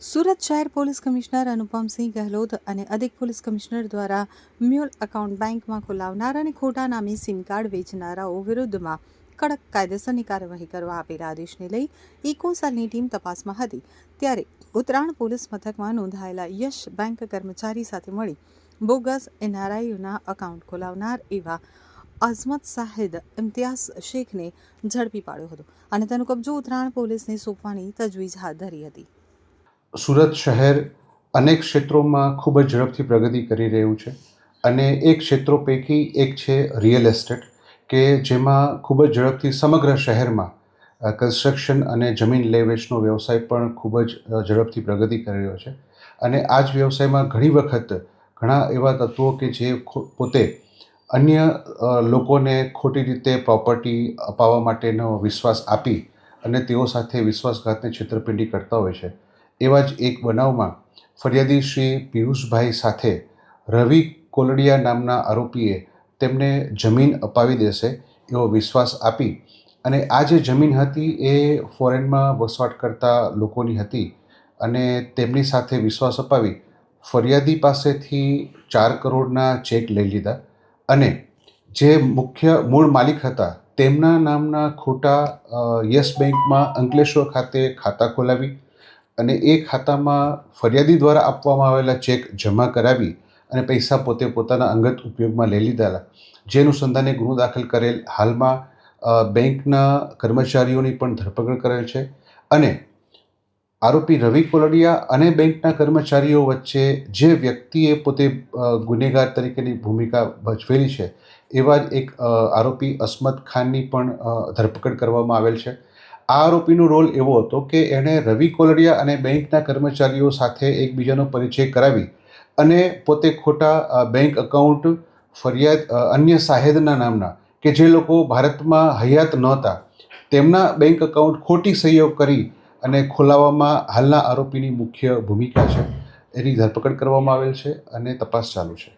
સુરત શહેર police commissioner Anupamsinh Gehlot અને અધિક પોલીસ કમિશનર દ્વારા મ્યુલ એકાઉન્ટ બેંકમાં ખોલાવનાર અને ખોટા નામે સિમ કાર્ડ વેચનારાઓ વિરુદ્ધમાં કડક કાયદેસરની કાર્યવાહી કરવા આપેલા આદેશને લઈ ઇકોસેલની ટીમ તપાસમાં હતી ત્યારે ઉત્તરાણ પોલીસ મથકમાં નોંધાયેલા યશ બેંક કર્મચારી સાથે મળી બોગસ એનઆરઆઈઓના એકાઉન્ટ ખોલાવનાર એવા અઝમત શાહિદ ઇમ્તિયાઝ શેખને ઝડપી પાડ્યો હતો અને તેનો કબજો ઉત્તરાણ પોલીસને સોંપવાની તજવીજ હાથ ધરી હતી। સુરત શહેર અનેક ક્ષેત્રોમાં ખૂબ જ ઝડપથી પ્રગતિ કરી રહ્યું છે અને એ ક્ષેત્રો પૈકી એક છે રિયલ એસ્ટેટ કે જેમાં ખૂબ જ ઝડપથી સમગ્ર શહેરમાં કન્સ્ટ્રક્શન અને જમીન લે વેચનો વ્યવસાય પણ ખૂબ જ ઝડપથી પ્રગતિ કરી રહ્યો છે અને આ જ વ્યવસાયમાં ઘણી વખત ઘણા એવા તત્વો કે જે પોતે અન્ય લોકોને ખોટી રીતે પ્રોપર્ટી અપાવવા માટેનો વિશ્વાસ આપી અને તેઓ સાથે વિશ્વાસઘાતની છેતરપિંડી કરતા હોય છે। એવા જ એક બનાવમાં ફરિયાદી શ્રી પિયુષભાઈ સાથે રવિ કોલડિયા નામના આરોપીએ તેમને જમીન અપાવી દેશે એવો વિશ્વાસ આપી અને આ જે જમીન હતી એ ફોરેનમાં વસવાટ કરતા લોકોની હતી અને તેમની સાથે વિશ્વાસ અપાવી ફરિયાદી પાસેથી 4 કરોડના ચેક લઈ લીધા અને જે મુખ્ય મૂળ માલિક હતા તેમના નામના ખોટા યસ બેંકમાં અંકલેશ્વર ખાતે ખાતા ખોલાવી અને એ ખાતામાં ફરિયાદી દ્વારા આપવામાં આવેલા ચેક જમા કરાવી અને પૈસા પોતે પોતાના અંગત ઉપયોગમાં લઈ લીધેલા, જે અનુસંધાને ગુનો દાખલ કરેલ હાલમાં બેંકના કર્મચારીઓની પણ ધરપકડ કરેલ છે અને આરોપી રવિ કોલડિયા અને બેંકના કર્મચારીઓ વચ્ચે જે વ્યક્તિએ પોતે ગુનેગાર તરીકેની ભૂમિકા ભજવેલી છે એવા જ એક આરોપી અસ્મત ખાનની પણ ધરપકડ કરવામાં આવેલ છે। આ આરોપીનો રોલ એવો હતો કે એણે રવિ કોલડિયા અને બેંકના કર્મચારીઓ સાથે એકબીજાનો પરિચય કરાવી અને પોતે ખોટા બેંક એકાઉન્ટ અન્ય શાહિદના નામના કે જે લોકો ભારતમાં હયાત નહોતા તેમના બેંક એકાઉન્ટ ખોટી સહીઓ કરી અને ખોલાવવામાં હાલના આરોપીની મુખ્ય ભૂમિકા છે। એની ધરપકડ કરવામાં આવેલ છે અને તપાસ ચાલુ છે।